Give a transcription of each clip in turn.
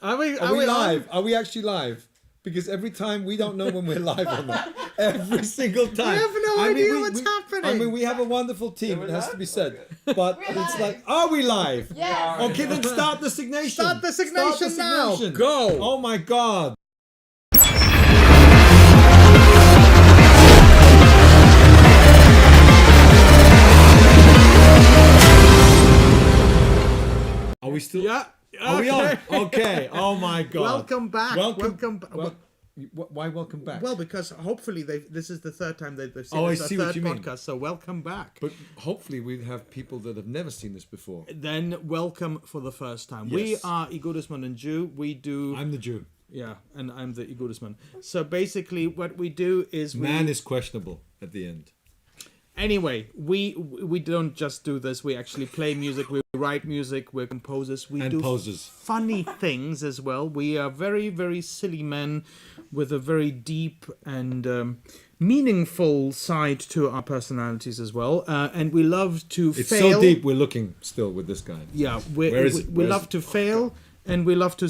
Are we live? Are we actually live? Because every time we don't know when we're live or not. Every single time. We have no idea what's happening. I mean, we have a wonderful team, it has to be said. But it's like, are we live? Yes. Okay, then start the signation. Start the signation now. Go. Oh my God. Are we still? Yeah. Are we on? Okay. Oh my God. Welcome back. Welcome back. Why welcome back? Well, because hopefully this is the third time they've seen Oh, I this, see our what third you mean. podcast. So welcome back. But hopefully we have people that have never seen this before. Then welcome for the first time. Yes. We are Igudesman Joo. We do. I'm the Jew. Yeah, and I'm the Igudesman. So basically, what we do is Man is questionable at the end. Anyway, we don't just do this. We actually play music. We write music. We're composers. We do poses. funny things as well. We are very, very silly men with a very deep and meaningful side to our personalities as well. And we love to It's fail. so deep. We're looking still with this guy. Yeah, Where is it? we love to fail, and we love to.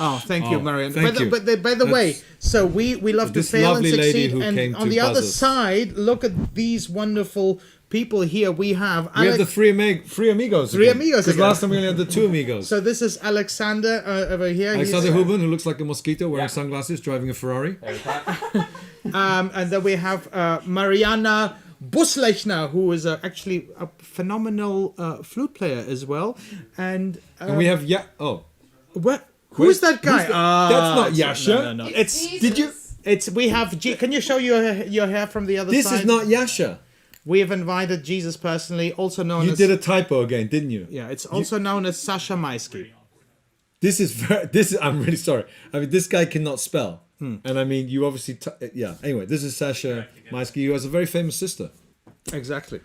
Oh, thank you, Marian. Thank you. But by the way, so we love to This fail and lovely lady succeed. who And came on to the other buzz us. side, look at these wonderful people here. We have We have the three amigos. Three again. amigos Because again. last time we only had the two amigos. So this is Alexander over here. Alexander He's, Huben, who looks like a mosquito, wearing sunglasses, driving a Ferrari. and then we have Mariana Buslechner, who is actually a phenomenal flute player as well. And we have what? Who's that guy? That's not Yasha. No. We have. Can you show your hair from the other This side? is not Yasha. We have invited Jesus personally, also known You as. did a typo again, didn't you? Yeah, it's also known as Sascha Maisky. This is. I'm really sorry. I mean, this guy cannot spell, and I mean, you obviously. Anyway, this is Sascha Maisky, who has a very famous sister. Exactly.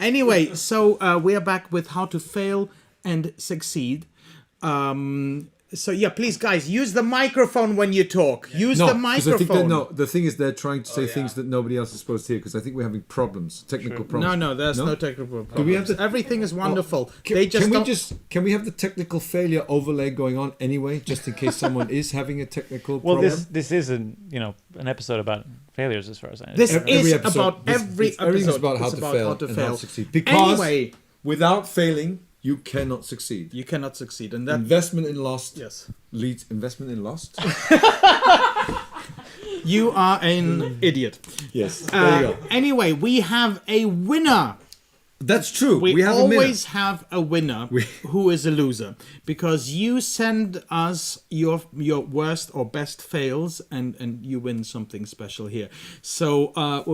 Anyway, so we are back with how to fail and succeed. So yeah, please, guys, use the microphone when you talk. Use the microphone. The thing is, they're trying to say things that nobody else is supposed to hear because I think we're having problems, technical problems. No, there's no technical problems. Do we have Everything is wonderful. Can we have the technical failure overlay going on anyway, just in case someone is having a technical problem? Well, this is an episode about failures as far as I know. This Every is episode, about every episode. Everything's about how It's to about fail how to and fail. how to succeed. Because Anyway, without failing, you cannot succeed. you cannot succeed, and that Investment in lost yes, leads investment in lost. you are an idiot. Yes, there you go. Anyway, we have a winner. That's true. We have always have a winner who is a loser because you send us your worst or best fails and you win something special here. So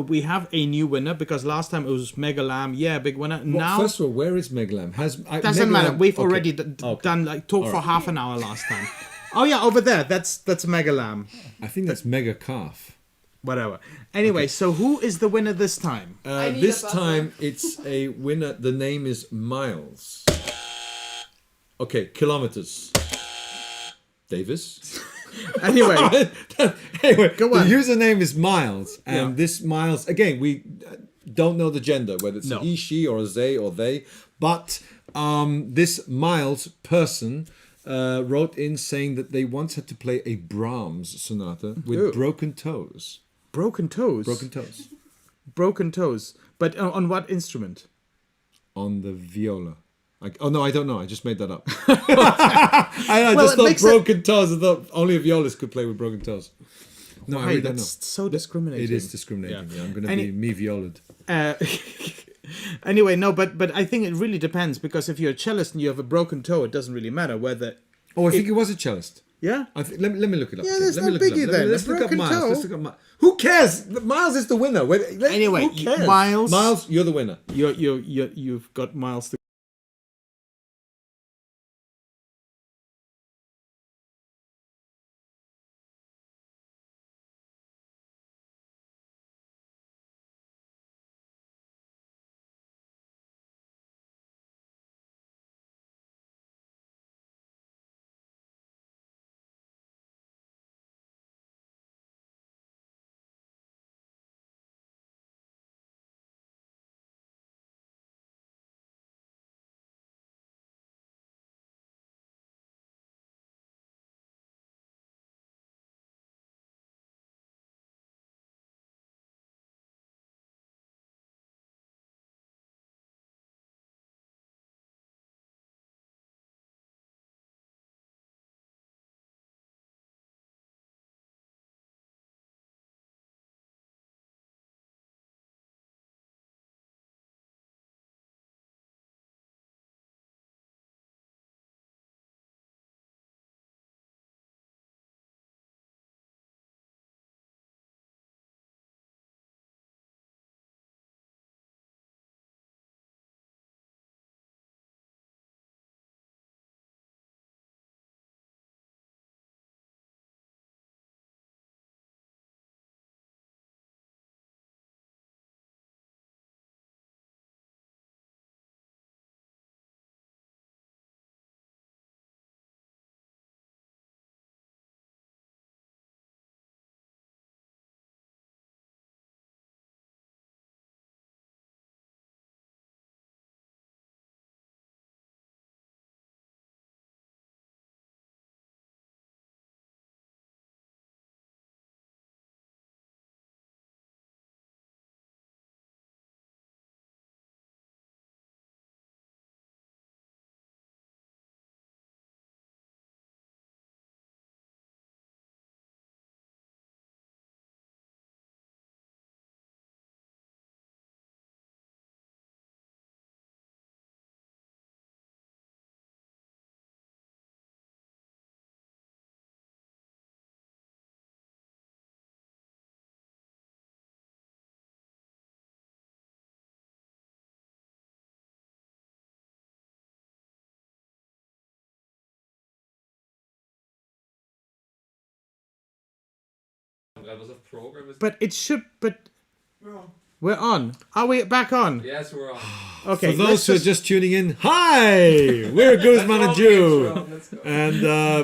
we have a new winner because last time it was Mega Lamb. Yeah, big winner. Now first of all, where is Meglam? doesn't matter. We've already done talk for half an hour last time. Oh yeah, over there. That's Mega Lamb. I think that's Mega Calf. Whatever. Anyway, so who is the winner this time? This time it's a winner. The name is Miles. Okay, kilometers. Davis. Anyway, go on. The username is Miles, and this Miles again. We don't know the gender, whether it's a he, she, or a they, but this Miles person wrote in saying that they once had to play a Brahms sonata with broken toes. Broken toes. Broken toes. Broken toes. But on what instrument? On the viola. I don't know. I just made that up. I just thought broken toes. I thought only a violist could play with broken toes. No, I really don't know. That's so discriminating. It is discriminating. Yeah, I'm going to be me violed. Anyway, no, but I think it really depends because if you're a cellist and you have a broken toe, it doesn't really matter whether. Oh, I think it was a cellist. Yeah. Let me look it up. Yeah, there's no biggie then. Let's look up Miles. Who cares? Miles is the winner. Anyway, who cares? Miles, you're the winner. You've got Miles to levels of program. But it should. But we're on. Are we back on? Yes, we're on. Okay. For those who are just tuning in, hi! We're Igudesman Joo. And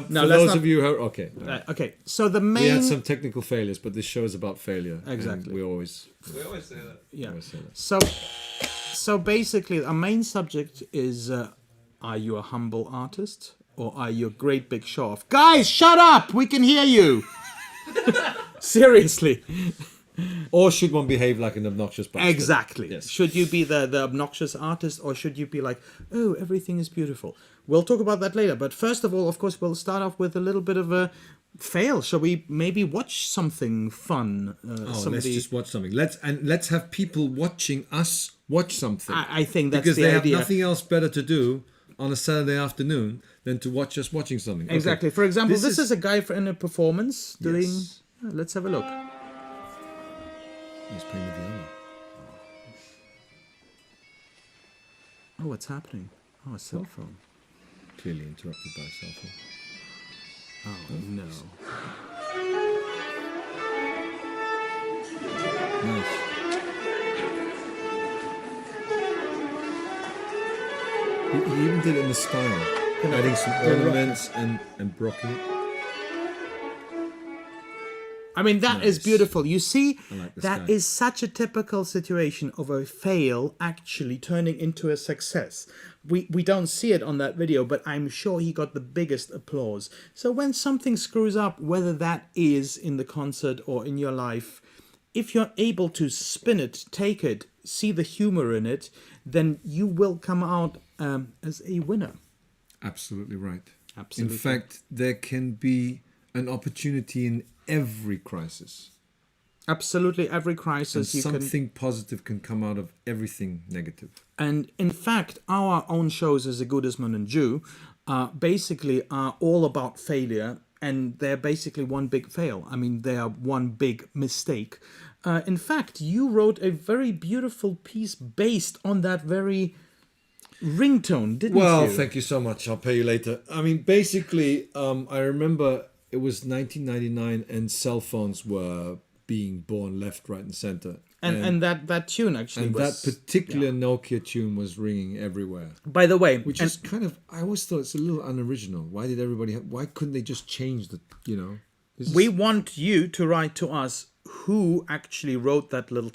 for those of you who are... Okay. Okay, so the main... We had some technical failures, but this show is about failure. Exactly. We always say that. Yeah. always say that. So basically, our main subject is, are you a humble artist? Or are you a great big show-off? Guys, shut up! We can hear you! Seriously. Or should one behave like an obnoxious bastard? Exactly. Yes. Should you be the obnoxious artist, or should you be like, oh, everything is beautiful? We'll talk about that later. But first of all, of course, we'll start off with a little bit of a fail. Shall we maybe watch something fun? Let's just watch something. Let's have people watching us watch something. I think that's because the they idea. have nothing else better to do on a Saturday afternoon than to watch us watching something. Exactly. Okay. For example, this is a guy in a performance doing... Yes. Let's have a look. He's playing the viola. Oh, what's happening? Oh, a cell phone. Clearly interrupted by a cell phone. Oh, no. Nice. He even did it in the style. Adding some ornaments and brocking. I mean, that is Nice. beautiful. You see, I like this that guy. is such a typical situation of a fail actually turning into a success. We don't see it on that video, but I'm sure he got the biggest applause. So when something screws up, whether that is in the concert or in your life, if you're able to spin it, take it, see the humor in it, then you will come out as a winner. Absolutely right. Absolutely. In fact, there can be an opportunity in every crisis. Absolutely, every And crisis you can... something positive can come out of everything negative. And in fact, our own shows as Igudesman Joo basically are all about failure, and they're basically one big fail. I mean, they are one big mistake. In fact, you wrote a very beautiful piece based on that very ringtone, didn't you? Well, thank you so much. I'll pay you later. I mean, basically, I remember it was 1999 and cell phones were being born left, right, and center. And that tune actually And was... that particular Nokia tune was ringing everywhere. By the way... Which is kind of, I always thought it's a little unoriginal. Why did everybody why couldn't they just change the, We want you to write to us who actually wrote that little...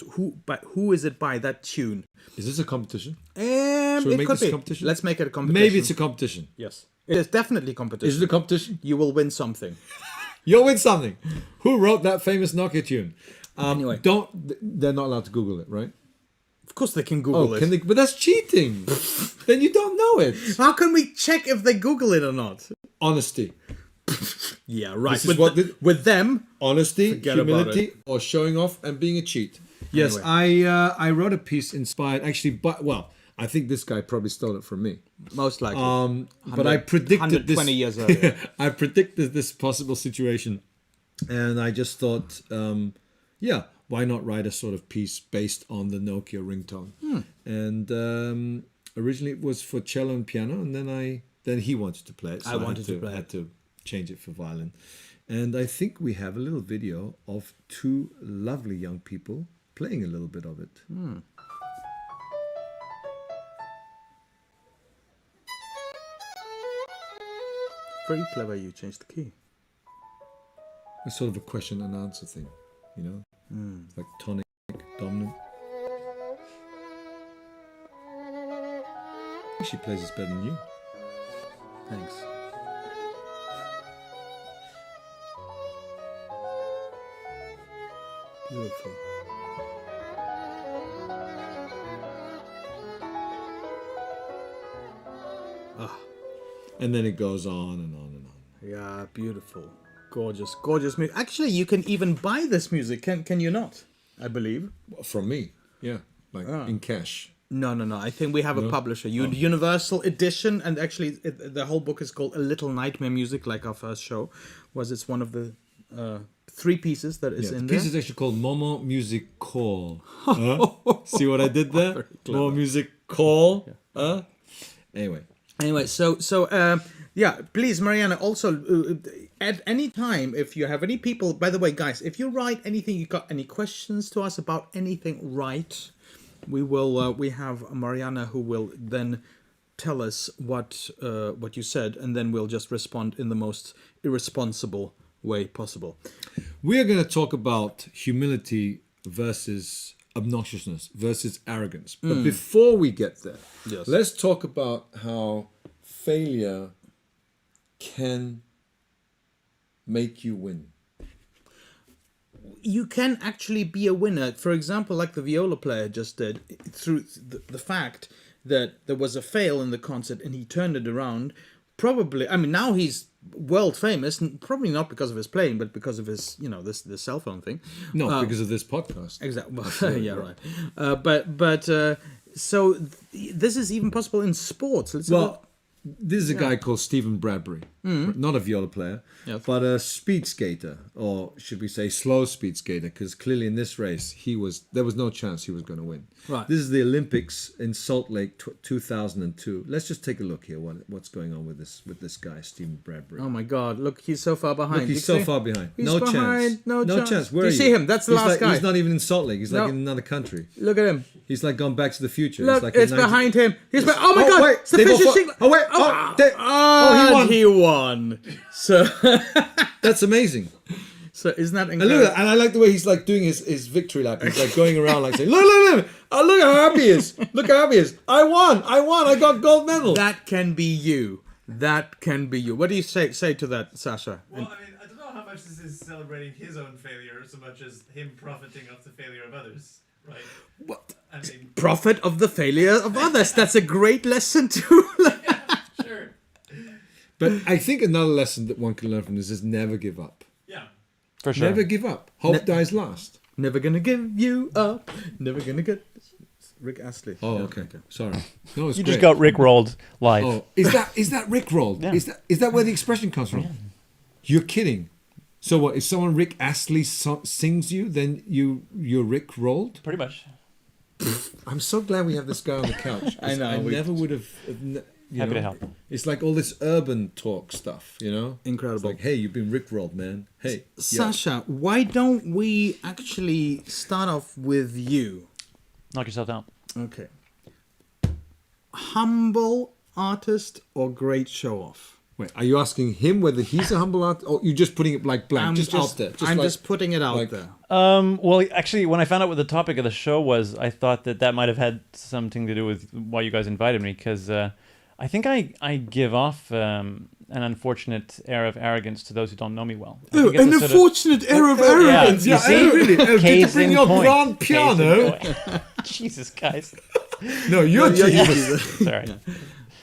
Who is it by, that tune? Is this a competition? Should we make this a competition? Let's make it a competition. Maybe it's a competition. Yes. It is definitely competition. Is it a competition? You will win something. You'll win something. Who wrote that famous Nokia tune? Anyway. They're not allowed to Google it, right? Of course they can Google it. Can they? But that's cheating. Then you don't know it. How can we check if they Google it or not? Honesty. Yeah, right. This is With them... Honesty, Forget about humility, or showing off and being a cheat. Yes, I wrote a piece inspired actually, but I think this guy probably stole it from me. Most likely. But I predicted 120 years earlier. I predicted this possible situation, and I just thought, why not write a sort of piece based on the Nokia ringtone? And originally it was for cello and piano, and then he wanted to play it, so I had to change it for violin. And I think we have a little video of two lovely young people playing a little bit of it. Very clever you changed the key. It's sort of a question and answer thing, It's like tonic, dominant. I think she plays this better than you. Thanks. Beautiful. And then it goes on and on and on. Yeah, beautiful. Gorgeous, gorgeous music. Actually, you can even buy this music, can you not? I believe. From me, yeah, in cash. No. I think we have a publisher. Universal Edition, and actually the whole book is called A Little Nightmare Music, like our first show was. It's one of the 3 pieces that is in The piece there. is actually called Momo Music Call. See what I did there? Momo Music Call. Anyway. Anyway, so Yeah, please, Mariana, also at any time, if you have any people, by the way, guys, if you write anything, you got any questions to us about anything, write. We have Mariana who will then tell us what you said, and then we'll just respond in the most irresponsible way possible. We are going to talk about humility versus obnoxiousness versus arrogance. But before we get there, let's talk about how failure can make you win. You can actually be a winner, for example, like the viola player just did, through the fact that there was a fail in the concert and he turned it around. Probably, I mean, now he's world famous, probably not because of his playing, but because of his, this cell phone thing. No, because of this podcast. Exactly. Well, yeah, right. So this is even possible in sports. This is a guy called Stephen Bradbury, not a viola player, but a speed skater, or should we say slow speed skater, because clearly in this race there was no chance he was going to win. Right. This is the Olympics in Salt Lake 2002. Let's just take a look here. What's going on with this guy, Stephen Bradbury? Oh my God! Look, he's so far behind. Look, he's so far behind. He's No behind. chance. No chance. Where Do you see him? That's the last guy. He's not even in Salt Lake. He's like in another country. Look at him. He's like gone back to the future. Look, like it's behind him. Oh my God! Wait, It's the finishing. Oh wait! He won. So that's amazing. So isn't that And incredible? look at that, and I like the way he's like doing his victory lap. He's like going around like saying, look, oh, look how happy he is. Look how happy he is. I won, I got gold medal. That can be you. That can be you. What do you say to that, Sascha? Well, I mean, I don't know how much this is celebrating his own failure so much as him profiting of the failure of others, right? What? I mean, Profit of the failure of others. That's a great lesson too. sure. But I think another lesson that one can learn from this is never give up. Yeah. For sure. Never give up. Hope dies last. Never gonna give you up. Never gonna get. Rick Astley. Oh, okay. Sorry. No, it's You great. just got Rick rolled live. Oh, is that Rick rolled? Yeah. Is that where the expression comes from? You're kidding. So what? If someone Rick Astley sings you, then you're Rick rolled? Pretty much. I'm so glad we have this guy on the couch. I know. I never would have. Happy to help. It's like all this urban talk stuff, Incredible. It's like, hey, you've been rickrolled, man. Hey, Sascha, why don't we actually start off with you? Knock yourself out. Okay. Humble artist or great show off? Wait, are you asking him whether he's a humble artist, or you're just putting it like blank, I'm just out there? I'm like, just putting it out like- there. Well, actually, when I found out what the topic of the show was, I thought that might have had something to do with why you guys invited me, because I think I give off an unfortunate air of arrogance to those who don't know me well. I think it's An a sort of- unfortunate air of arrogance. you see? really? Did you Case bring in your point. grand Case in piano? point. Jesus, guys. No, you're Jesus. Sorry.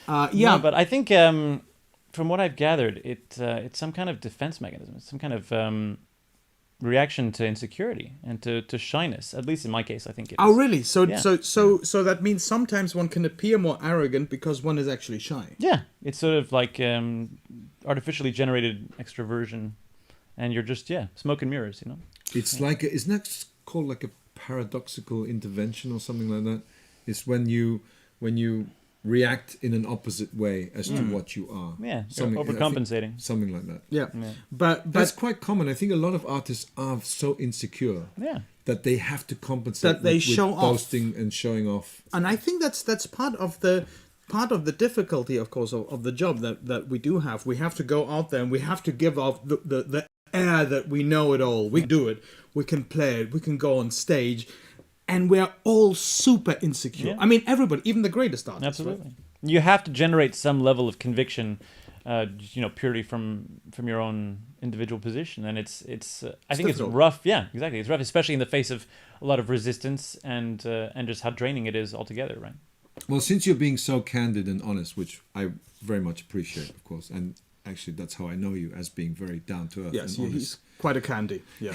Yeah, No, but I think from what I've gathered, it's some kind of defense mechanism. It's some kind of reaction to insecurity and to shyness. At least in my case, I think it is. Oh, really? Yeah. So that means sometimes one can appear more arrogant because one is actually shy. Yeah, it's sort of like artificially generated extroversion, and you're just smoke and mirrors, It's like isn't that called like a paradoxical intervention or something like that? It's when you react in an opposite way as to what you are. Yeah, Something- you're overcompensating. Something like that. Yeah. Yeah. But That's quite common. I think a lot of artists are so insecure Yeah. that they have to compensate That they with show off. boasting and showing off. and I think that's part of the difficulty, of course, of the job that we do have. We have to go out there and we have to give off the air that we know it all. We do it. We can play it. We can go on stage. And we're all super insecure. Yeah. I mean, everybody, even the greatest artists. Absolutely. You have to generate some level of conviction, purely from your own individual position, and it's I think it's difficult. rough. Yeah, exactly. It's rough, especially in the face of a lot of resistance and just how draining it is altogether, right? Well, since you're being so candid and honest, which I very much appreciate, of course, and actually that's how I know you, as being very down to earth Yes, and honest. he's quite a candy. Yeah.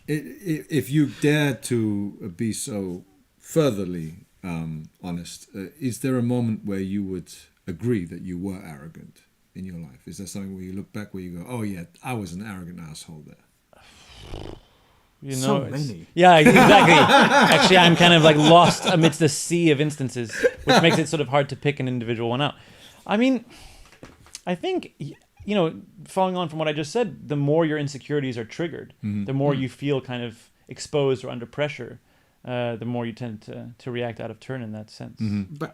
If you dare to be so furtherly honest, is there a moment where you would agree that you were arrogant in your life? Is there something where you look back where you go, oh yeah, I was an arrogant asshole there? So many. Yeah, exactly. Actually, I'm kind of like lost amidst the sea of instances, which makes it sort of hard to pick an individual one out. I mean, I think, following on from what I just said, the more your insecurities are triggered, the more you feel kind of exposed or under pressure, the more you tend to react out of turn in that sense.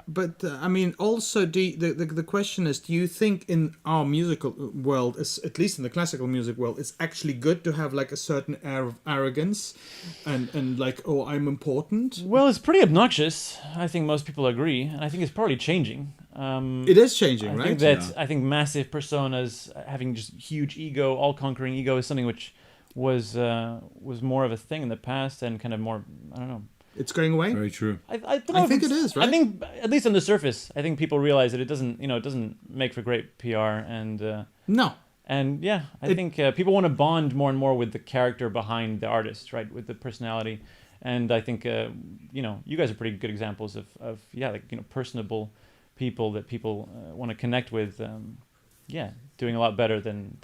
But I mean, also the question is, do you think in our musical world, at least in the classical music world, it's actually good to have like a certain air of arrogance and like, oh, I'm important? Well, it's pretty obnoxious. I think most people agree, and I think it's probably changing. It is changing, right? I think massive personas, having just huge ego, all-conquering ego, is something which was more of a thing in the past and kind of more, I don't know. It's going away? Very true. I don't know. I think it is, right? I think, at least on the surface, I think people realize that it doesn't make for great PR, and No. and yeah, I think people want to bond more and more with the character behind the artist, right, with the personality, and I think you guys are pretty good examples of personable people that people want to connect with, doing a lot better than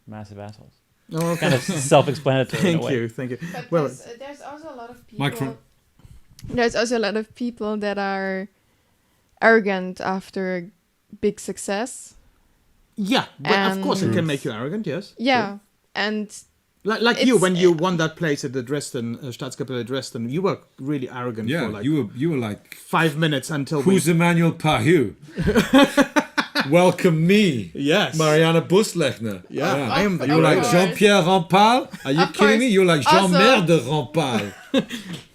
massive assholes. Oh, okay. Kind of self-explanatory. Thank in a way. you, thank you. But Well, there's also a lot of people. Microphone. There's also a lot of people that are arrogant after big success. yeah, but of course it And- can make you arrogant, yes. Yeah, and Like you, It's- when you won that place at the Dresden, Staatskapelle Dresden, you were really arrogant Yeah, for like you were like, 5 minutes until who's Emmanuel Pahu? Welcome me. Yes. Marianne Buslechner. Yeah, I am. You were like course. Jean-Pierre Rampal? Are you Of kidding me? course. You're like Also- Jean-Mère de Rampal.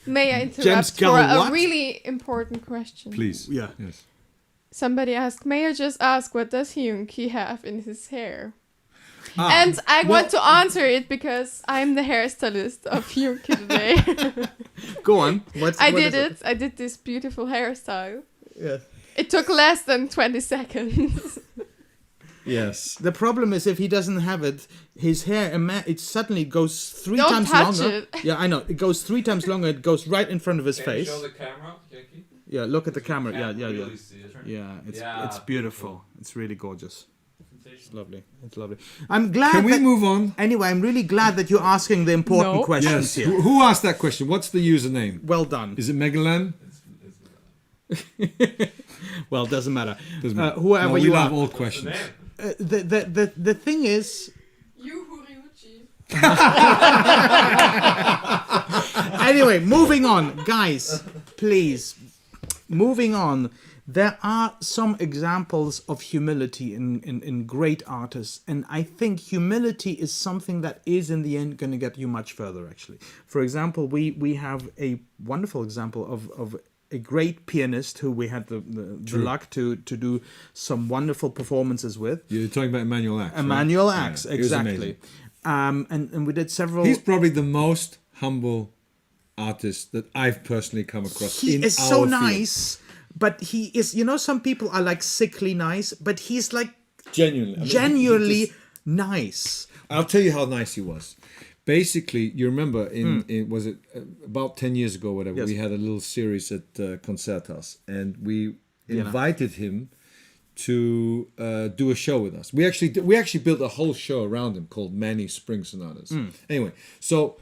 may I interrupt James for Carroll, a what? really important question? Please. Yeah. Yes. Somebody asked, may I just ask, what does Hyung-ki have in his hair? Ah, And I want to answer it because I'm the hairstylist of Hyung-ki today. Go on. I did it. I did this beautiful hairstyle. Yes. It took less than 20 seconds. yes. The problem is if he doesn't have it, his hair it suddenly goes 3 Don't times touch longer. it. Yeah, I know. It goes 3 times longer. It goes right in front of his Can face. you show the camera, Hyung-ki? Yeah, look at the camera. Yeah, Can't yeah, yeah. really see it. Yeah, it's Yeah, beautiful. It's really gorgeous. It's lovely. It's lovely. I'm glad. Can we that, move on? Anyway, I'm really glad that you're asking the important No. questions Yes. here. Who asked that question? What's the username? Well done. Is it Megalan? Well, doesn't matter. Doesn't matter. Whoever No, we you love are. all What's the questions. name? The thing is, You Huriuchi. anyway, moving on, guys, please. Moving on. There are some examples of humility in great artists, and I think humility is something that is in the end going to get you much further, actually. For example, we have a wonderful example of a great pianist who we had the luck to do some wonderful performances with. You're talking about Emmanuel Axe. Emmanuel right? Axe, Yeah, he was exactly. amazing. And we did several... He's probably the most humble artist that I've personally come across. He in is our so field. nice, but he is, some people are like sickly nice, but he's like Genuinely. I mean, genuinely he just- nice. I'll tell you how nice he was. Basically, you remember in was it about 10 years ago, whatever, Yes. we had a little series at Concerthaus, and we Vienna. invited him to do a show with us. We actually built a whole show around him called Many Spring Sonatas. Anyway, so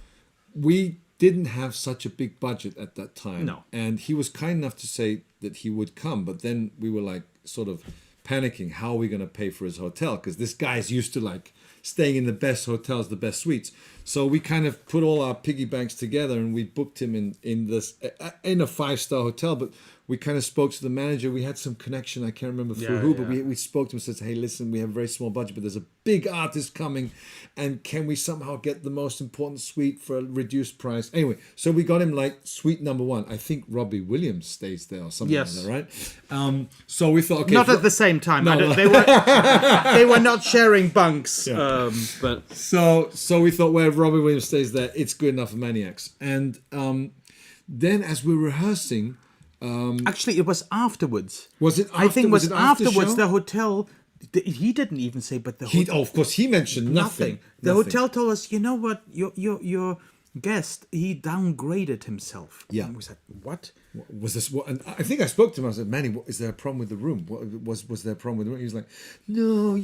we didn't have such a big budget at that time. No. And he was kind enough to say that he would come, but then we were like sort of panicking, how are we going to pay for his hotel? Because this guy's used to like staying in the best hotels, the best suites. So we kind of put all our piggy banks together and we booked him in a 5-star hotel. But we kind of spoke to the manager. We had some connection. I can't remember through Yeah, who, but yeah. we spoke to him and said, hey, listen, we have a very small budget, but there's a big artist coming. And can we somehow get the most important suite for a reduced price? Anyway, so we got him like suite number 1. I think Robbie Williams stays there or something Yes. like that, right? So we thought, okay. Not at the same time. No, I don't- no. they were not sharing bunks. But So we thought, well, if Robbie Williams stays there, it's good enough for Maniacs. And then as we were rehearsing, actually, it was afterwards. was it? I think it was after the afterwards. show? The hotel. He didn't even say, but the hotel. Of course, he mentioned nothing. The Nothing. hotel told us, you know what, your guest, he downgraded himself. Yeah. And we said, what? Was this what? And I think I spoke to him. I said, Manny, is there a problem with the room? Was there a problem with the room? He was like, no,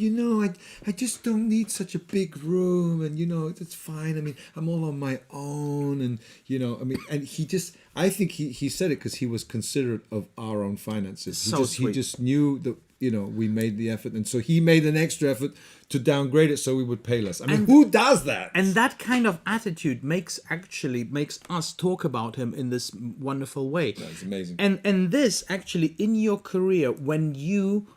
I just don't need such a big room, and it's fine. I mean, I'm all on my own, and and I think he said it because he was considerate of our own finances. So He sweet. just knew that we made the effort, and so he made an extra effort to downgrade it so we would pay less. I mean, who does that? And that kind of attitude makes us talk about him in this wonderful way. That's amazing. And this actually in your career, when you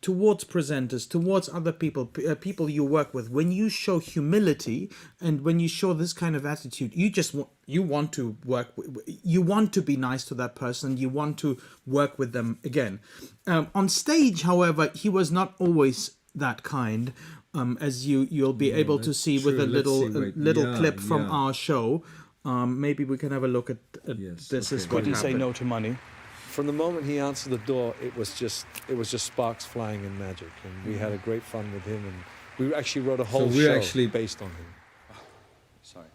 towards presenters, towards other people, people you work with, when you show humility and when you show this kind of attitude, you want to work, you want to be nice to that person, you want to work with them again. On stage, however, he was not always that kind, as you'll be able to see with a little clip from our show. Maybe we can have a look at Yes, this. okay. Is what Did he say happened. no to money? From the moment he answered the door, it was just sparks flying and magic, and we had a great fun with him, and we actually wrote a whole show based on him. Sorry.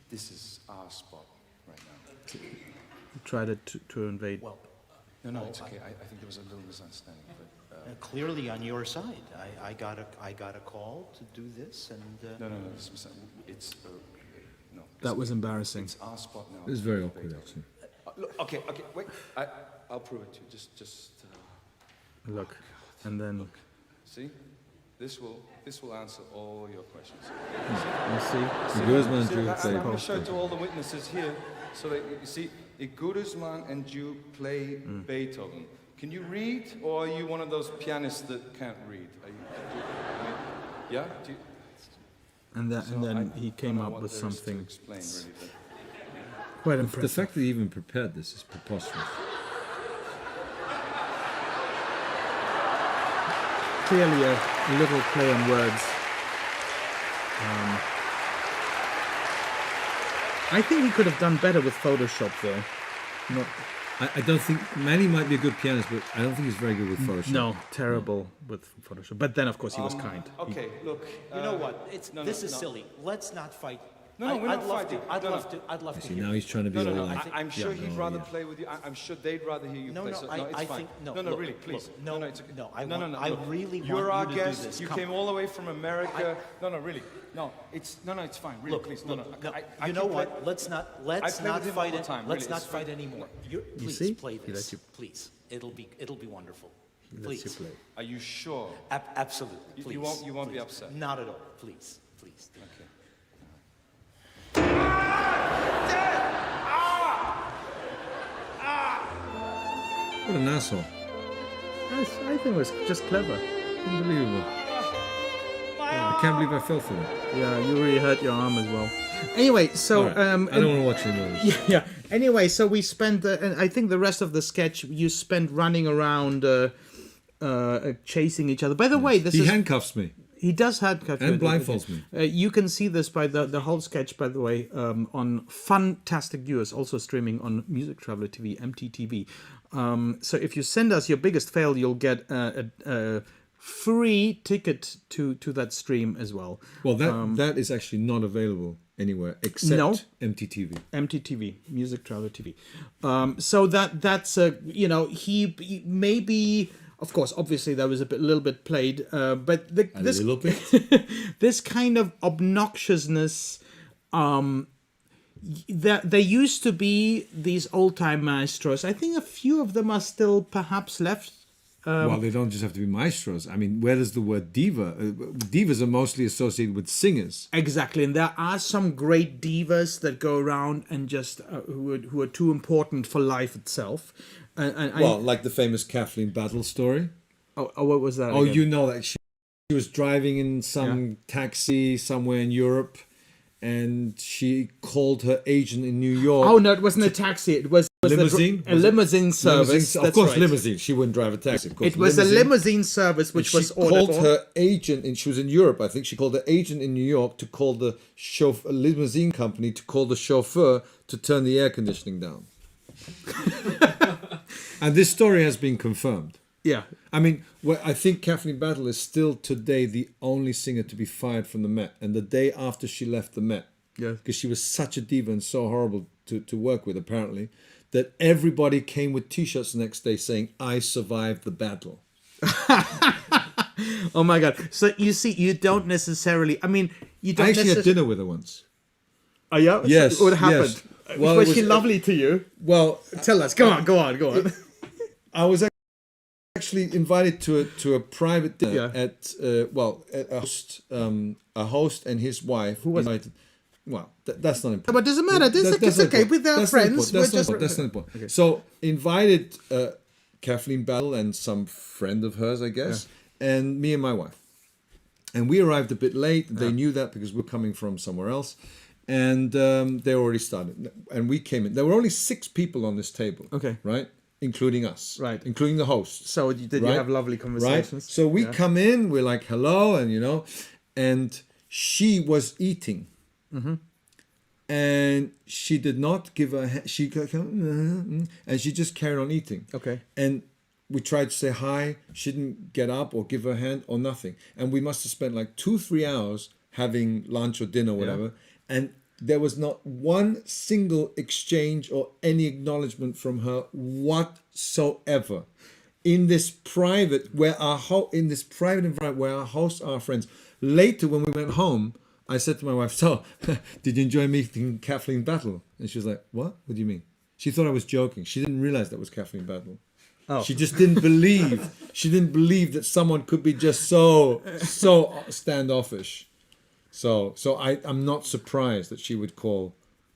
This is our spot right now. Tried to invade. Well, No, it's okay. I think there was a little misunderstanding. But, clearly on your side. I got a call to do this, and no. It's no. That was embarrassing. It's our spot now. It was very awkward, actually. Look, okay, wait. I'll prove it to you. Just Look, and then see. This will answer all your questions. you see. Igudesman See, Joo I'm played going to show it to all the witnesses here, so that you see. Igudesman and Joo play Beethoven. Can you read, or are you one of those pianists that can't read? Yeah. And then he came up with something quite The impressive. fact that he even prepared this is preposterous. Clearly a little play on words. I think he could have done better with Photoshop, though. Not, I don't think Manny might be a good pianist, but I don't think he's very good with Photoshop. no, terrible with Photoshop. But then, of course, he was kind. Okay, look. you know what? This is silly. Let's not fight. We're not fighting. I'd love to See, hear. now he's trying to be all like, I'm sure he'd rather play with you. I'm sure they'd rather hear you play. So, it's I fine. think no. No, look, really, please. Look, it's okay. no. I look, really you're want our you to guest. do this. You Come came all the way from America. No, really. No, it's fine. Really, Look, please. look, No. I you know can play- what? Let's I not play with him all fight the it. time, Let's really, not it's fight fine. anymore. Please see? play He lets this. you- Please, it'll be wonderful. Lets Please, you play. Are you sure? Absolutely. You Please, won't be please. upset? Not at all. Please. Okay. what an asshole. I think it was just clever. Unbelievable. I can't believe I fell for that. Yeah, you really hurt your arm as well. Anyway, so All right. I don't want to watch any more. yeah. Anyway, so we spent, and I think the rest of the sketch you spent running around, chasing each other. By the way, this He is handcuffs me he does handcuff and you. blindfolds me. You can see this by the whole sketch, by the way, on Fantastic Viewers, also streaming on Music Traveler TV, MTTV. So if you send us your biggest fail, you'll get a free ticket to that stream as well. Well, that is actually not available anywhere except No. MTTV. MTTV, Music Traveler TV. So that's he maybe, of course, obviously that was a little bit played, but this little bit? this kind of obnoxiousness. There used to be these old-time maestros. I think a few of them are still perhaps left. Well, they don't just have to be maestros. I mean, where does the word diva? Divas are mostly associated with singers. Exactly, and there are some great divas that go around and just who are too important for life itself. Like the famous Kathleen Battle story. Oh, what was that? Oh, again? you know that she was driving in some taxi somewhere in Europe, and she called her agent in New York. Oh no, it wasn't a taxi. It was Limousine? a limousine service. Of That's course, right. limousine. She wouldn't drive a taxi. Of course, It was a limousine service which She was ordered called for. her agent, and she was in Europe. I think she called her agent in New York to call the limousine company to call the chauffeur to turn the air conditioning down. And this story has been confirmed. Yeah. I mean, I think Kathleen Battle is still today the only singer to be fired from the Met. And the day after she left the Met, because she was such a diva and so horrible to work with, apparently, that everybody came with T-shirts the next day saying, "I survived the battle." Oh my God! So you see, you don't necessarily. I mean, you don't. I actually had dinner with her once. Oh yeah. Yes. So what happened? Yes. Well, was she lovely to you? Well, Tell us. Go on. I was actually invited to a private dinner at a host and his wife. Who was invited? Well, that's not important. But doesn't matter. It's okay. With our friends, that's not important. Okay. So invited Kathleen Battle and some friend of hers, I guess, and me and my wife. And we arrived a bit late. They knew that because we're coming from somewhere else. And they already started. And we came in. There were only 6 people on this table. Okay. Right? Including us. Right. Including the hosts. So did you have lovely conversations? Right? So we come in. We're like, hello. And, and she was eating. Mm-hmm. And she did not give her hand. And she just carried on eating. Okay. And we tried to say hi. She didn't get up or give her hand or nothing. And we must have spent like 2-3 hours having lunch or dinner or whatever. And there was not one single exchange or any acknowledgement from her whatsoever. In this private environment where our hosts are friends. Later, when we went home, I said to my wife, "So, did you enjoy meeting Kathleen Battle?" And she was like, "What? What do you mean?" She thought I was joking. She didn't realize that was Kathleen Battle. Oh. She just didn't believe. She didn't believe that someone could be just so standoffish. So I'm not surprised that she would call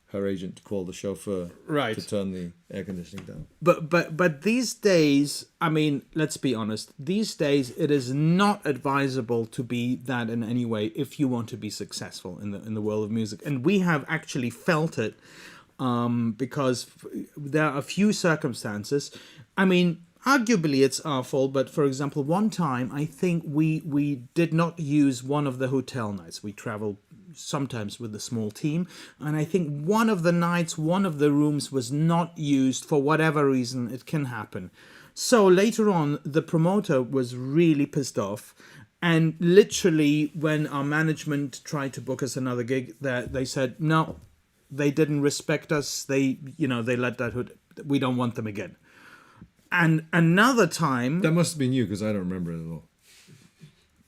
her agent to call the chauffeur to turn the air conditioning down. But these days, I mean, let's be honest. These days, it is not advisable to be that in any way if you want to be successful in the world of music. And we have actually felt it because there are a few circumstances. I mean, arguably it's our fault, but for example, one time I think we did not use one of the hotel nights. We travel sometimes with a small team, and I think one of the nights, one of the rooms was not used for whatever reason. It can happen. So later on, the promoter was really pissed off, and literally when our management tried to book us another gig, they said no, they didn't respect us. They let that we don't want them again. And another time... That must have been you, because I don't remember it at all.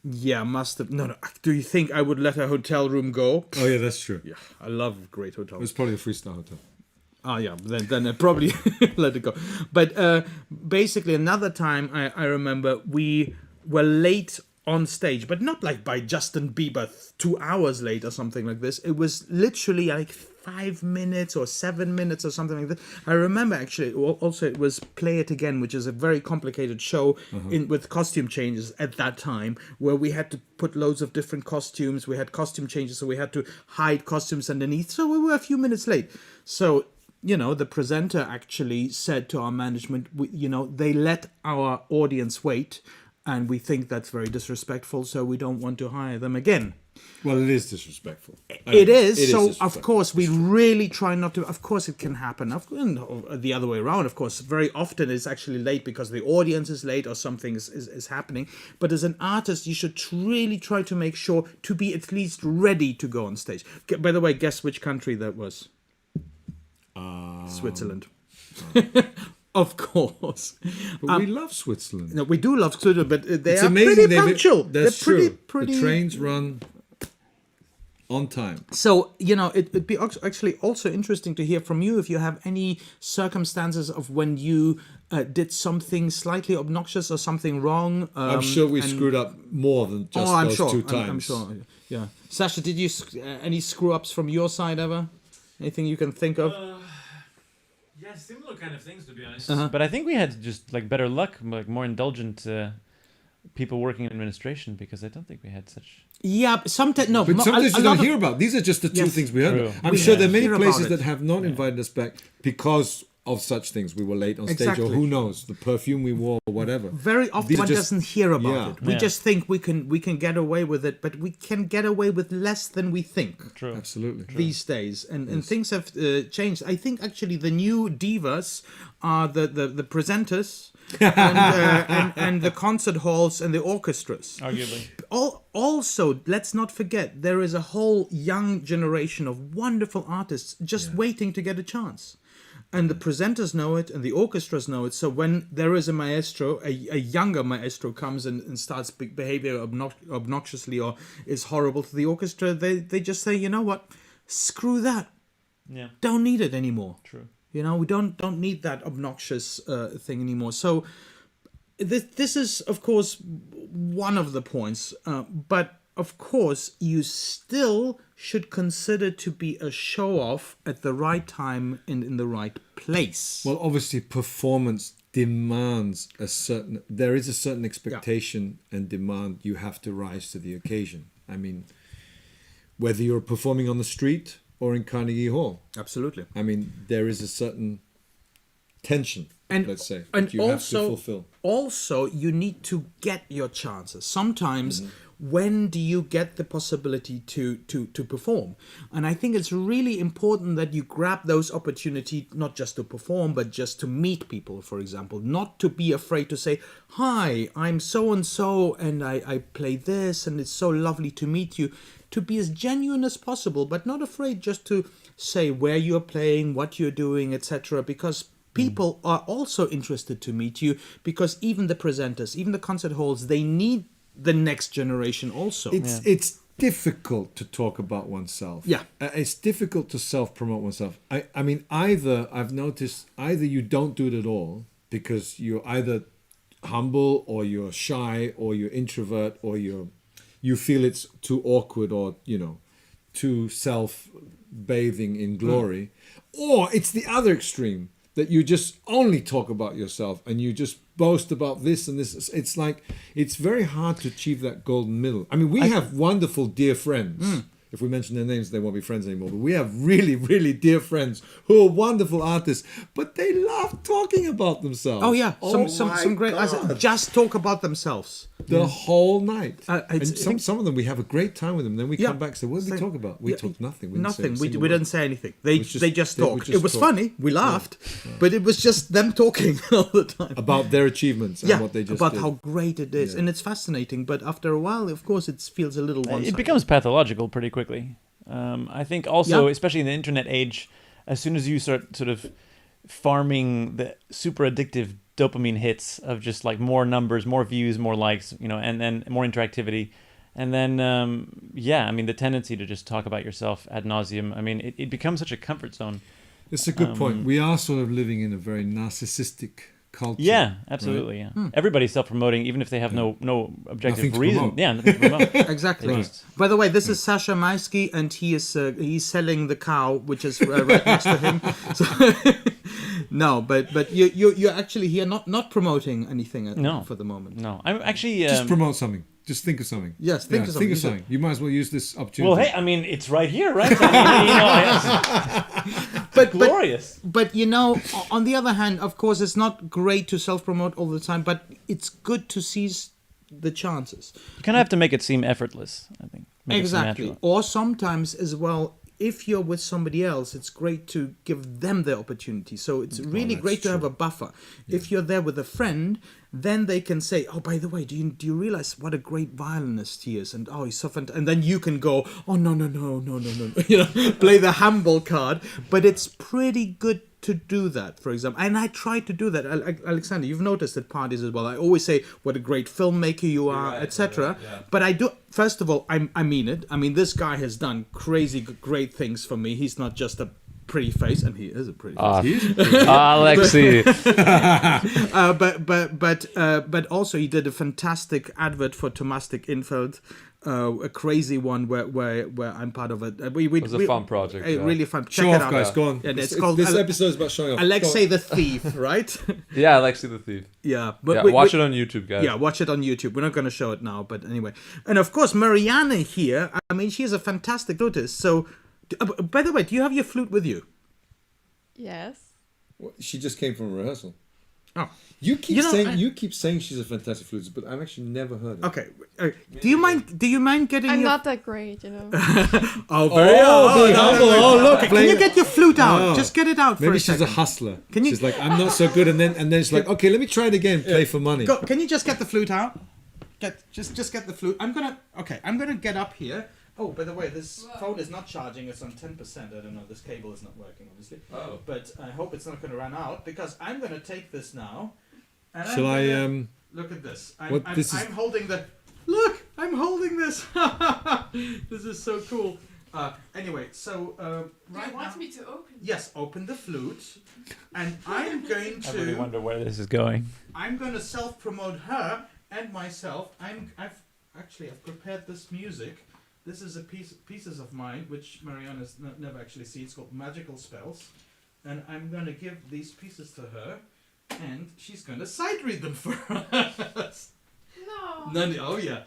Yeah, must have... No. Do you think I would let a hotel room go? Oh, yeah, that's true. Yeah, I love great hotels. It was probably a 3-star hotel. Oh, yeah, then I probably let it go. But basically, another time, I remember we were late on stage, but not like by Justin Bieber 2 hours late or something like this. It was literally like 5 minutes or 7 minutes or something like that. I remember actually also it was Play It Again, which is a very complicated show with costume changes at that time, where we had to put loads of different costumes. We had costume changes, so we had to hide costumes underneath. So we were a few minutes late. So, the presenter actually said to our management, they let our audience wait, and we think that's very disrespectful, so we don't want to hire them again. Well, it is disrespectful. It is. Of course, we really try not to. Of course, it can happen. The other way around, of course. Very often it's actually late because the audience is late or something is happening. But as an artist, you should really try to make sure to be at least ready to go on stage. By the way, guess which country that was? Switzerland. Of course. But we love Switzerland. No, we do love Switzerland, but it's are amazing. Pretty punctual. That's true. The trains run on time. So, it'd be actually also interesting to hear from you if you have any circumstances of when you did something slightly obnoxious or something wrong. I'm sure we screwed up more than just those 2 times. I'm sure. Yeah. Sascha, did you any screw-ups from your side ever? Anything you can think of? Yeah, similar kind of things, to be honest. But I think we had just better luck, more indulgent people working in administration, because I don't think we had such... Yeah, sometimes... No, but sometimes you don't hear about. These are just the 2 things we heard about. I'm sure there are many places that have not invited us back because of such things. We were late on stage, or who knows, the perfume we wore, or whatever. Very often one doesn't hear about it. We just think we can get away with it, but we can get away with less than we think. True. Absolutely. These days. And things have changed. I think actually the new divas are the presenters and the concert halls and the orchestras. Arguably. Also, let's not forget, there is a whole young generation of wonderful artists just waiting to get a chance. And the presenters know it, and the orchestras know it. So when there is a maestro, a younger maestro comes and starts behaving obnoxiously or is horrible to the orchestra, they just say, you know what, screw that. don't need it anymore. True. You know, we don't need that obnoxious thing anymore. So this is, of course, one of the points. But, of course, you still should consider to be a show-off at the right time and in the right place. Well, obviously, performance demands there is a certain expectation and demand. You have to rise to the occasion. I mean, whether you're performing on the street or in Carnegie Hall. Absolutely. I mean, there is a certain tension, let's say, and that you have to fulfill. Also, you need to get your chances. Sometimes, when do you get the possibility to perform? And I think it's really important that you grab those opportunities, not just to perform, but just to meet people, for example. Not to be afraid to say, hi, I'm so-and-so, and I play this, and it's so lovely to meet you. To be as genuine as possible, but not afraid just to say where you're playing, what you're doing, etc. Because people are also interested to meet you, because even the presenters, even the concert halls, they need the next generation also. It's difficult to talk about oneself. Yeah. It's difficult to self-promote oneself. I mean, I've noticed either you don't do it at all because you're either humble or you're shy or you're introvert or you feel it's too awkward or, you know, too self-bathing in glory. Or it's the other extreme, that you just only talk about yourself and you just boast about this and this. It's like, it's very hard to achieve that golden middle. I mean, we have wonderful dear friends. If we mention their names, they won't be friends anymore. But we have really, really dear friends who are wonderful artists, but they love talking about themselves. Oh yeah, some great. Just talk about themselves the whole night. And some of them, we have a great time with them. Then we come back and say, "What did we talk about?" We talked nothing. We didn't say anything. They just talked. It was talk. funny. We laughed, but it was just them talking all the time about their achievements and what they just about did. How great it is, and it's fascinating. But after a while, of course, it feels a little one-sided. It becomes pathological pretty quickly. I think also, especially in the internet age, as soon as you start sort of farming the super addictive dopamine hits of just like more numbers, more views, more likes, you know, and then more interactivity, and then I mean, the tendency to just talk about yourself ad nauseum. I mean, it becomes such a comfort zone. It's a good point. We are sort of living in a very narcissistic culture. Yeah, absolutely. Right? Yeah, everybody's self-promoting, even if they have no objective nothing reason. Promote. Yeah, nothing to promote. Exactly. Right. By the way, this is Sascha Maisky, and he is he's selling the cow, which is right next to him. So no, but you're actually here not promoting anything for the moment. No, I'm actually just promote something. Just think of something. Yes, think of something. You might as well use this opportunity. Well, hey, I mean, it's right here, right? I mean, but glorious. But you know, on the other hand, of course, it's not great to self-promote all the time, but it's good to seize the chances. You kind of have to make it seem effortless, I think. Exactly. Or sometimes as well, if you're with somebody else, it's great to give them the opportunity. So it's really great to have a buffer. Yeah. If you're there with a friend, then they can say, "Oh, by the way, do you realize what a great violinist he is?" And "Oh, he's so fantastic." And then you can go, "Oh, no, you know, play the humble card." But it's pretty good to do that, for example. And I try to do that. Alexander, you've noticed at parties as well. I always say what a great filmmaker you are, right, etc. Yeah. But I do. First of all, I mean it. I mean, this guy has done crazy great things for me. He's not just a pretty face, and he is a pretty face. Alexi. But also he did a fantastic advert for Tomastic Infeld. A crazy one where I'm part of it. It was a fun project. Really fun. Show off, guys. Go on. And it's called. This episode is about showing off. Alexei the Thief, right? Yeah, Alexei the Thief. Yeah, but watch it on YouTube, guys. Yeah, watch it on YouTube. We're not going to show it now, but anyway. And of course, Marianne here. I mean, she's a fantastic fluteist. So, by the way, do you have your flute with you? Yes. Well, she just came from rehearsal. Oh, you keep saying she's a fantastic flutist, but I've actually never heard it. Okay, do you mind getting? I'm not that great, you know. Oh, very humble. Oh, look! Can you get your flute out? Oh. Just get it out. Maybe she's a hustler. She's like, I'm not so good, and then she's like, okay, let me try it again. Play for money. Go, can you just get the flute out? Just get the flute. I'm gonna get up here. Oh, by the way, this phone is not charging. It's on 10%. I don't know. This cable is not working, obviously. Oh. But I hope it's not going to run out, because I'm going to take this now. And Shall I look at this. I'm holding the... Look! I'm holding this! This is so cool. Anyway, so Do right you want now, me to open? yes, open the flute, and I'm going I really to wonder where this is going. self-promote her and myself. I've prepared this music. This is a pieces of mine which Mariana's never actually seen. It's called Magical Spells, and I'm gonna give these pieces to her, and she's gonna sight read them for us. No. Oh yeah.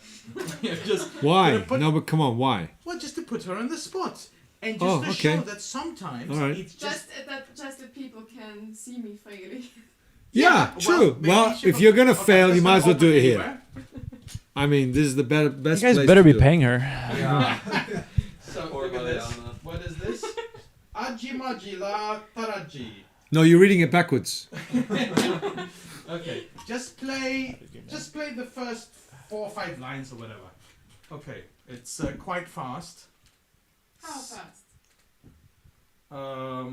Just Why? No, but come on, why? well, just to put her on the spot, and just to show that sometimes All right. it's just. Just that people can see me failing. Yeah, true. maybe Well, she if will- you're gonna okay, fail, you that's might as well not do it open here. anywhere. I mean, this is the best. You guys place better to be do it. paying her. So look at this. What is this? Ajimaji la taraji. No, you're reading it backwards. Okay, just play the first 4 or 5 lines or whatever. Okay, it's quite fast. How fast? Well,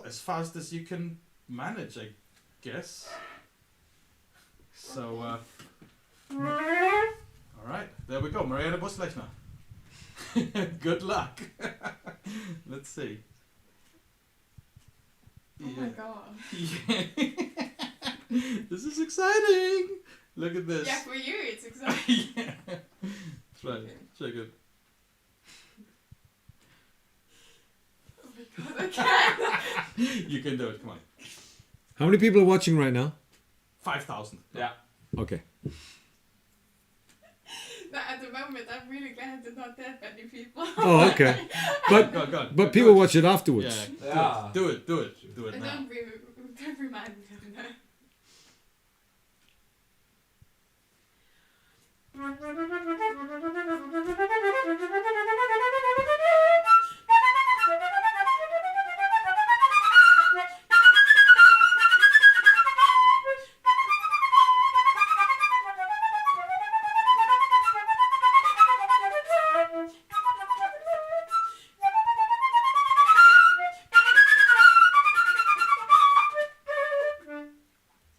as fast as you can manage, I guess. So, all right, there we go, Mariana Buslechner. Good luck. Let's see. Oh my god. Yeah. This is exciting. Look at this. Yeah, for you it's exciting. Yeah. Try it. Check it. Oh my god, I can't. You can do it. Come on. How many people are watching right now? 5,000. Yeah. Okay. No, at the moment, I'm really glad there's not that many people. Oh, okay. But Go. but people watch it afterwards. Yeah. Do it now. Don't remind me of that.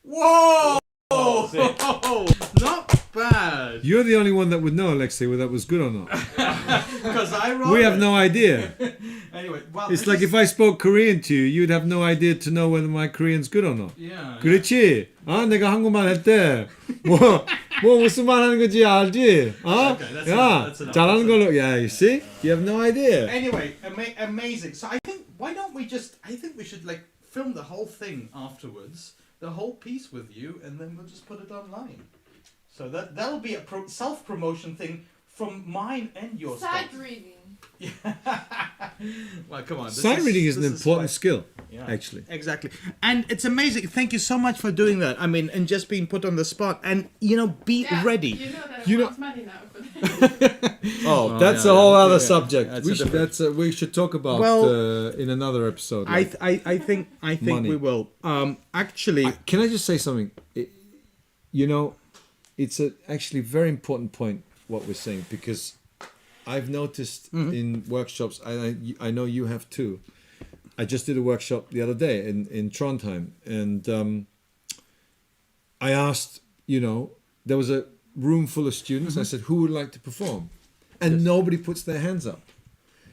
Whoa! Not bad. You're the only one that would know, Alexei, whether that was good or not. Because I wrote We have it. no idea. Anyway, well, It's like if I spoke Korean to you, you'd have no idea to know whether my Korean's good or not. Yeah. 그렇지? 아, 내가 한국말 할 때, 뭐 무슨 말 하는 건지 알지? 아? Okay, that's 야, enough, that's enough, 잘하는 that's 걸로, yeah, you see? You have no idea. Anyway, amazing. So I think, why don't we just, I think we should like film the whole thing afterwards, the whole piece with you, and then we'll just put it online. So that'll be a self-promotion thing from mine and your Sight stuff. reading. Well, come on. Sight reading is an important skill, Yeah. actually. Exactly. And it's amazing. Thank you so much for doing that. I mean, and just being put on the spot. And, be Yeah, ready. You know that You I know- want money now. But Oh, that's yeah, a whole yeah, other yeah. subject. That's We a should, different- we should talk about Well, in another episode. I think Money. we will. Actually, Can I just say something? It's a actually very important point what we're saying, because I've noticed in workshops, I know you have too. I just did a workshop the other day in Trondheim, and I asked, there was a room full of students. I said, who would like to perform? And nobody puts their hands up.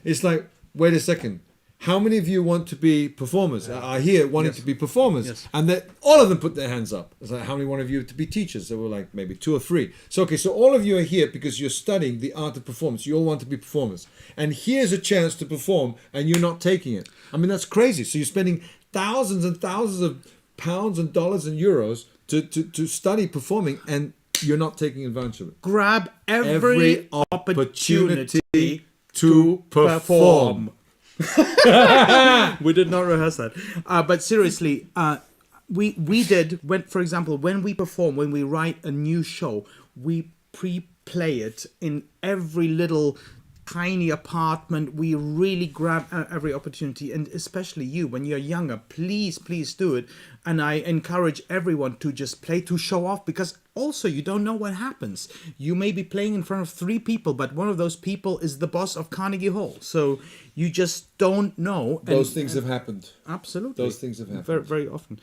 It's like, wait a second. How many of you want to be performers? Are here wanting to be performers? Yes. And then all of them put their hands up. It's like, how many one of you to be teachers? There were like maybe 2 or 3. So, okay, so all of you are here because you're studying the art of performance. You all want to be performers. And here's a chance to perform, and you're not taking it. I mean, that's crazy. So you're spending thousands and thousands of pounds and dollars and euros to study performing, and you're not taking advantage of it. grab every opportunity to perform. We did not rehearse that, but seriously, we did for example, when we perform, when we write a new show, we pre-play it in every little tiny apartment. We really grab every opportunity, and especially you, when you're younger, please do it. And I encourage everyone to just play to show off, because also you don't know what happens. You may be playing in front of 3 people, but one of those people is the boss of Carnegie Hall, so you just don't know. Those things have happened. Absolutely. Those things have happened. Very, very often.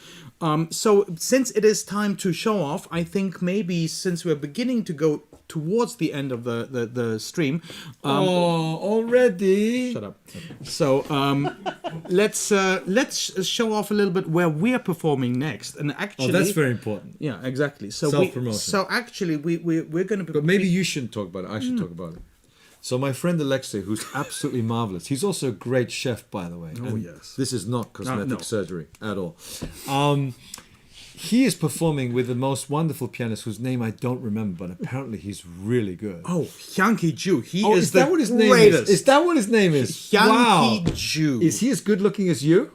So since it is time to show off, I think maybe since we're beginning to go towards the end of the stream. Already? Shut up. So let's show off a little bit where we're performing next. And actually, that's very important. Yeah, exactly. So self-promotion. So actually, we're going to. But maybe you shouldn't talk about it. I should talk about it. So my friend Alexei, who's absolutely marvelous. He's also a great chef, by the way. Oh, yes. This is not cosmetic No. surgery at all. He is performing with the most wonderful pianist whose name I don't remember, but apparently he's really good. Oh, Hyung-ki Joo. Is that what his name is? Is that what his name is? Hyung-ki Joo. Is he as good looking as you?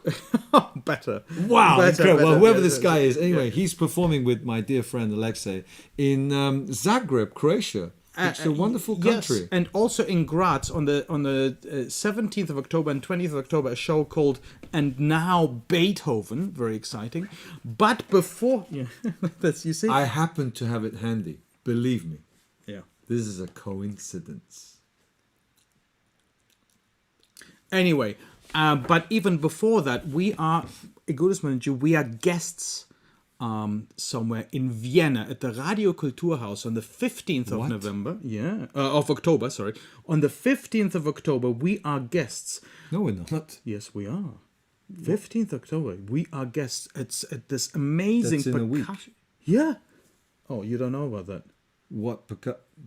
Better. Wow. Better, Well, better, whoever yeah, this guy is. Anyway, yeah. he's performing with my dear friend Alexei in Zagreb, Croatia. It's a wonderful country. Yes, and also in Graz on the 17th of October and 20th of October, a show called "And Now Beethoven," very exciting. But before, that's you see, I happen to have it handy. Believe me. Yeah. This is a coincidence. Anyway, but even before that, we are Igudesman Joo. We are guests. Somewhere in Vienna at the Radio Kulturhaus on the 15th of November. Yeah, of October, sorry. On the 15th of October, we are guests. No, we're not. Yes, we are. 15th October, we are guests at this amazing That's in a week. Yeah. Oh, you don't know about that. What?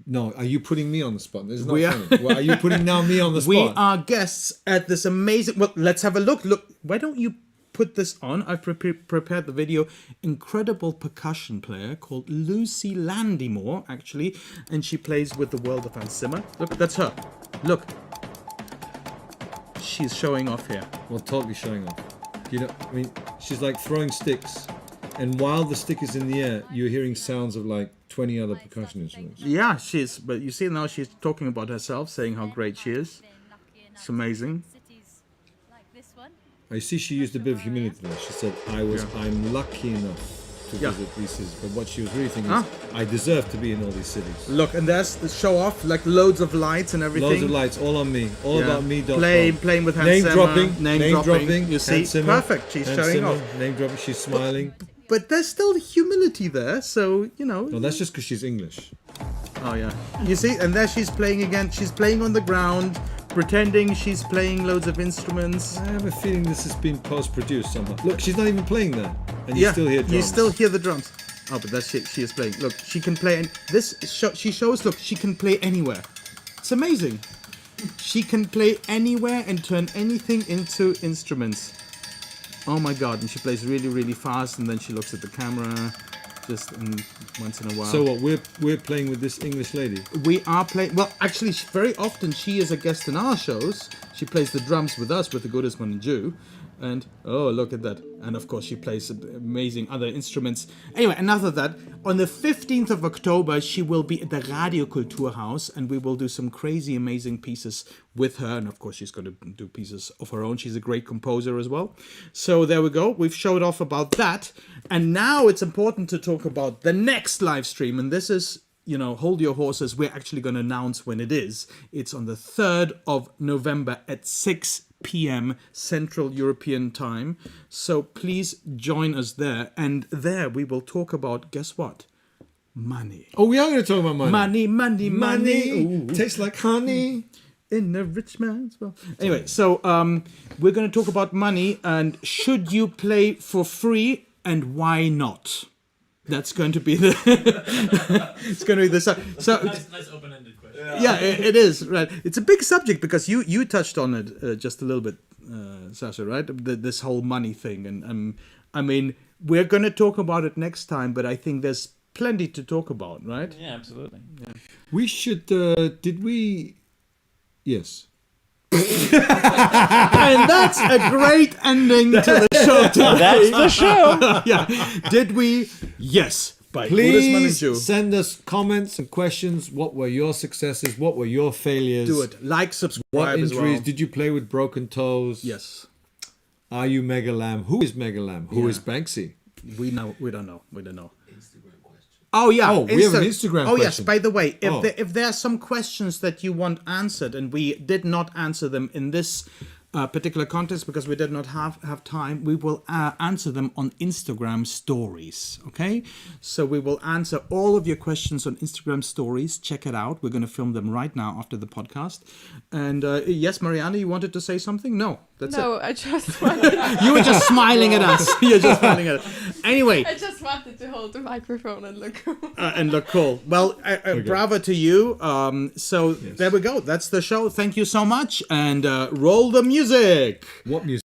No, are you putting me on the spot? This is not We are- funny. Well, are you putting now me on the spot? We are guests at this amazing... Well, let's have a look. Look, why don't you put this on? I've prepared the video. Incredible percussion player called Lucy Landymore, actually. And she plays with the world of Hans Zimmer. Look, that's her. Look. She's showing off here. Well, totally showing off. You know, I mean, she's like throwing sticks. And while the stick is in the air, you're hearing sounds of like 20 other percussion instruments. Yeah, but you see now she's talking about herself, saying how great she is. It's amazing. I see she used a bit of humility there. She said, I'm lucky enough to visit these cities. But what she was really thinking is, I deserve to be in all these cities. Look, and there's the show off, like loads of lights and everything. Loads of lights, all on me. All about me. Playing with Hans name Zimmer. dropping. Name dropping. You see, Hans Zimmer, perfect. She's Hans showing Zimmer, off. Name dropping. She's smiling. But there's still humility there, so, you know. No, that's just because she's English. Oh, yeah. You see, and there she's playing again. She's playing on the ground, pretending she's playing loads of instruments. I have a feeling this has been post-produced somehow. Look, she's not even playing there. And you still hear drums. You still hear the drums. Oh, but that's she is playing. Look, she can play. And she shows, look, she can play anywhere. It's amazing. She can play anywhere and turn anything into instruments. Oh my God, and she plays really, really fast, and then she looks at the camera just once in a while. So what, we're playing with this English lady? We are playing, well, actually, very often she is a guest in our shows. She plays the drums with us, with the Igudesman Joo. And, oh, look at that. And, of course, she plays amazing other instruments. Anyway, enough of that. On the 15th of October, she will be at the Radio Kulturhaus, and we will do some crazy, amazing pieces with her. And, of course, she's going to do pieces of her own. She's a great composer as well. So, there we go. We've showed off about that. And now it's important to talk about the next live stream. And this is, you know, hold your horses. We're actually going to announce when it is. It's on the 3rd of November at 6 p.m. Central European Time. So please join us there. And there we will talk about, guess what? Money. Oh, we are going to talk about money. Money. Ooh. Tastes like honey. In a rich man's world. Anyway, so we're going to talk about money and should you play for free and why not? That's going to be the. It's going to be the. So nice open-ended question. Yeah, it is, right. It's a big subject because you touched on it just a little bit, Sascha, right? This whole money thing. And I mean, we're going to talk about it next time, but I think there's plenty to talk about, right? Yeah, absolutely. Yeah. We should, did we? Yes. And that's a great ending to the show today. That's the show. Yeah. Did we? Yes. By Please send us comments and questions. What were your successes? What were your failures? Do it. Like, subscribe What as injuries? well. Did you play with broken toes? Yes. Are you Mega Lamb? Who is Mega Lamb? Who is Banksy? We know. We don't know. We don't know. Oh yeah. Oh, we have an Instagram Oh yes. question. By the way, if there are some questions that you want answered and we did not answer them in this particular contest, because we did not have time, we will answer them on Instagram stories. Okay, so we will answer all of your questions on Instagram stories. Check it out. We're going to film them right now after the podcast. And yes, Marianne, you wanted to say something? No, that's No, it. I just wanted. You were just smiling at us. You're just smiling at us. Anyway. I just wanted to hold the microphone and look cool. And look cool. Well, bravo to you. So there we go. That's the show. Thank you so much. And roll the music. What music?